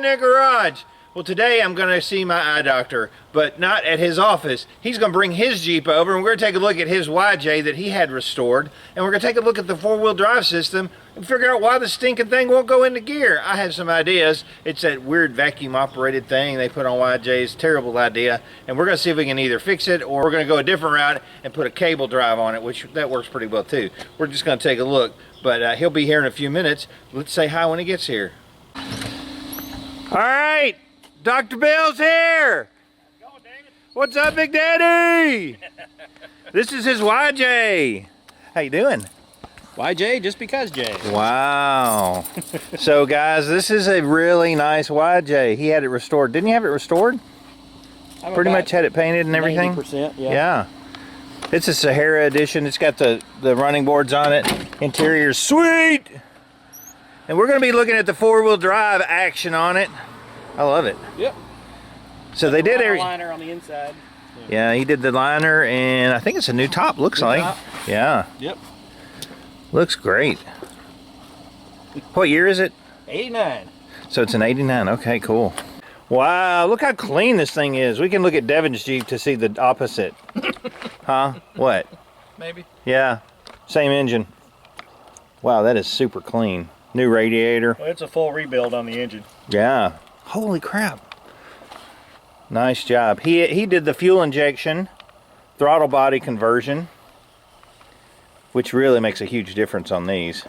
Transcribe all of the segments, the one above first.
redneck garage. Well, today I'm going to see my eye doctor, but not at his office. He's going to bring his Jeep over, and we're going to take a look at his YJ that he had restored, and we're going to take a look at the four-wheel drive system and figure out why the stinking thing won't go into gear. I have some ideas. It's that weird vacuum-operated thing they put on YJs. Terrible idea. And we're going to see if we can either fix it, or we're going to go a different route and put a cable drive on it, which that works pretty well too. We're just going to take a look, but he'll be here in a few minutes. Let's say hi when he gets here. All right. Dr. Bill's here! How's it going, David? What's up, Big Daddy? This is his YJ. How you doing? YJ, just because J. Wow. So, guys, this is a really nice YJ. He had it restored. Didn't you have it restored? Pretty much had it painted and everything? 90%, yeah. Yeah. It's a Sahara edition. It's got the running boards on it. Interior's sweet! And we're going to be looking at the four-wheel drive action on it. I love it. Yep. So they did every liner on the inside. Yeah, he did the liner, and I think it's a new top. Looks like. Top. Yeah. Yep. Looks great. What year is it? 89. So it's an 89. Okay, cool. Wow, look how clean this thing is. We can look at Devin's Jeep to see the opposite. Huh? What? Maybe. Yeah. Same engine. Wow, that is super clean. New radiator. Well, it's a full rebuild on the engine. Yeah. Holy crap. Nice job. He did the fuel injection, throttle body conversion, which really makes a huge difference on these.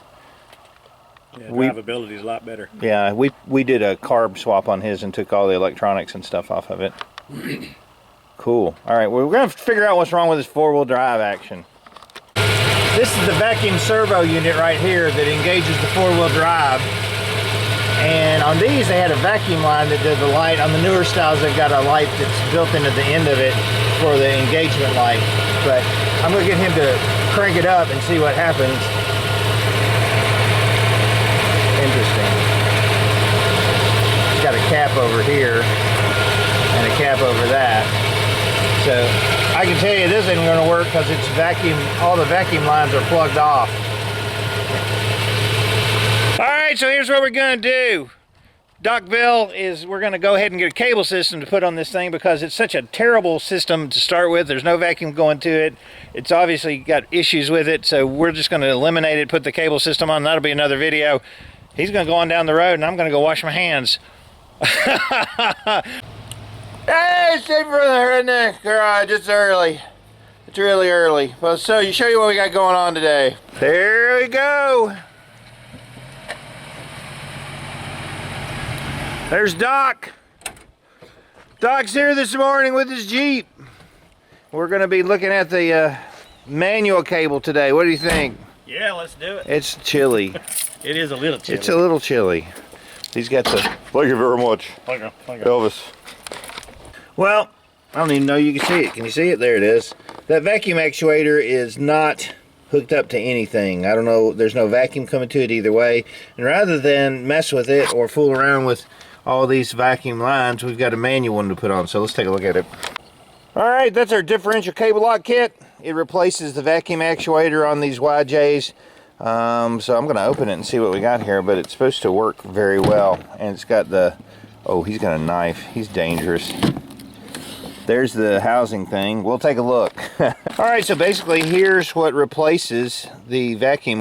Yeah, drivability is a lot better. Yeah, we did a carb swap on his and took all the electronics and stuff off of it. Cool. All right, well, we're going to figure out what's wrong with this four-wheel drive action. This is the vacuum servo unit right here that engages the four-wheel drive. And on these, they had a vacuum line that did the light. On the newer styles, they've got a light that's built into the end of it for the engagement light. But I'm going to get him to crank it up and see what happens. Interesting. It's got a cap over here and a cap over that. So I can tell you this isn't going to work because it's vacuum. All the vacuum lines are plugged off. All right, so here's what we're going to do. Doc Bill we're going to go ahead and get a cable system to put on this thing because it's such a terrible system to start with. There's no vacuum going to it. It's obviously got issues with it, so we're just going to eliminate it, put the cable system on. That'll be another video. He's going to go on down the road, and I'm going to go wash my hands. Hey, it's Dave from the redneck garage. It's early. It's really early. Well, so show you what we got going on today. There we go. There's Doc. Doc's here this morning with his Jeep. We're going to be looking at the manual cable today. What do you think? Yeah, let's do it. It's chilly. It is a little chilly. It's a little chilly. He's got the... Thank you very much. Thank you. Elvis. Well, I don't even know you can see it. Can you see it? There it is. That vacuum actuator is not hooked up to anything. I don't know. There's no vacuum coming to it either way. And rather than mess with it or fool around with all these vacuum lines, we've got a manual one to put on. So let's take a look at it. All right, that's our differential cable lock kit. It replaces the vacuum actuator on these YJs. So I'm going to open it and see what we got here, but it's supposed to work very well. And it's got the... Oh, he's got a knife. He's dangerous. There's the housing thing. We'll take a look. All right, so basically here's what replaces the vacuum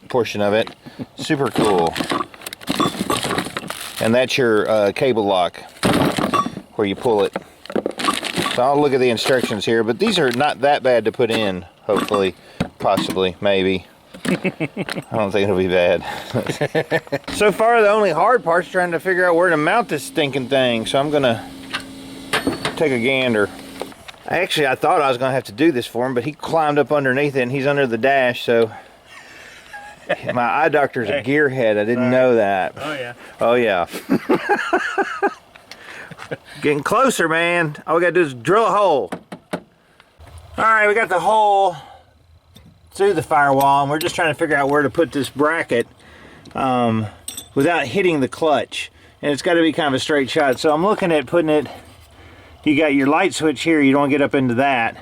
portion of it. Super cool. And that's your cable lock where you pull it. So I'll look at the instructions here, but these are not that bad to put in, hopefully, possibly, maybe. I don't think it'll be bad. So far, the only hard part's trying to figure out where to mount this stinking thing, so I'm gonna take a gander. Actually, I thought I was gonna have to do this for him, but he climbed up underneath it and he's under the dash, so my eye doctor's a gearhead. I didn't know that. Oh yeah. Oh yeah. Getting closer, man. All we gotta do is drill a hole. All right, we got the hole through the firewall, and we're just trying to figure out where to put this bracket without hitting the clutch. And it's got to be kind of a straight shot. So I'm looking at putting it, you got your light switch here, you don't want to get up into that.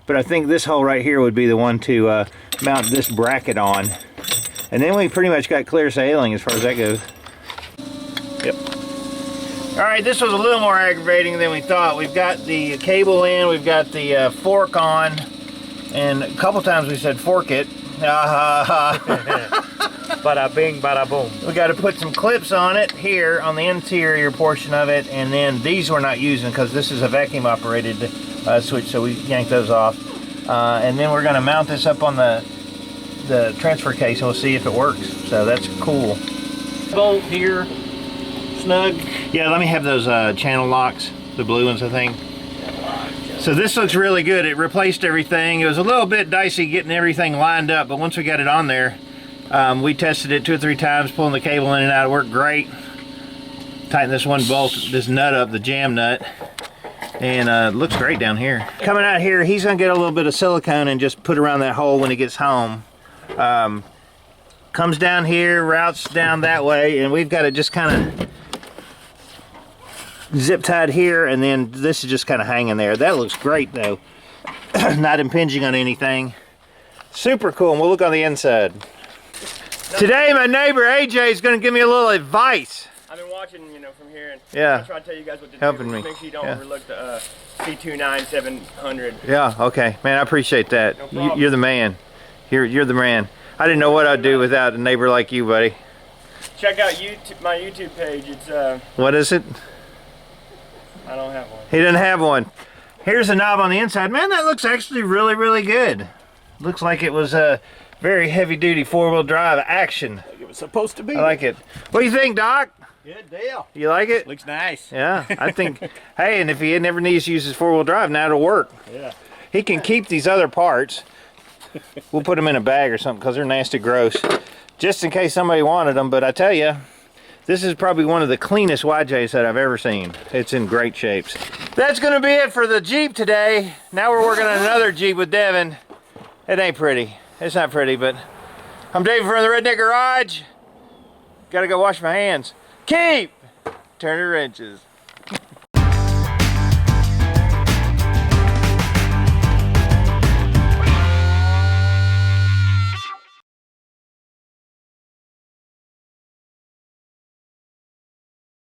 But I think this hole right here would be the one to mount this bracket on. And then we pretty much got clear sailing as far as that goes. Yep. All right, this was a little more aggravating than we thought. We've got the cable in, we've got the fork on, and a couple times we said fork it. Bada bing, bada boom. We got to put some clips on it here on the interior portion of it, and then these we're not using because this is a vacuum operated switch, so we yanked those off. And then we're going to mount this up on the transfer case and we'll see if it works. So that's cool. Bolt here, snug. Yeah, let me have those channel locks, the blue ones I think. So this looks really good. It replaced everything. It was a little bit dicey getting everything lined up, but once we got it on there, we tested it 2 or 3 times, pulling the cable in and out. It worked great. Tighten this one bolt, this nut up, the jam nut, and it looks great down here. Coming out here, he's gonna get a little bit of silicone and just put around that hole when he gets home. Comes down here, routes down that way, and we've got it just kind of zip tied here, and then this is just kind of hanging there. That looks great though. Not impinging on anything. Super cool, and we'll look on the inside. Today my neighbor AJ is going to give me a little advice. I've been watching, you know, from here, and yeah, I'm trying to tell you guys what to helping do. me. Make sure you don't overlook the C29700. Yeah, okay, man, I appreciate that. No problem. You're the man. You're the man. I didn't know what I'd do without a neighbor like you, buddy. Check out my YouTube page. It's what is it? I don't have one. He didn't have one. Here's the knob on the inside. Man, that looks actually really, really good. Looks like it was a very heavy-duty 4-wheel drive action. Like it was supposed to be. I like it. What do you think, Doc? Good deal. You like it? Looks nice. Yeah, I think. Hey, and if he never needs to use his 4-wheel drive, now it'll work. Yeah. He can keep these other parts. We'll put them in a bag or something because they're nasty gross, just in case somebody wanted them. But I tell you, this is probably one of the cleanest YJs that I've ever seen. It's in great shapes. That's going to be it for the Jeep today. Now we're working on another Jeep with Devin. It ain't pretty. It's not pretty, but I'm David from the Redneck Garage. Gotta go wash my hands. Keep turning wrenches.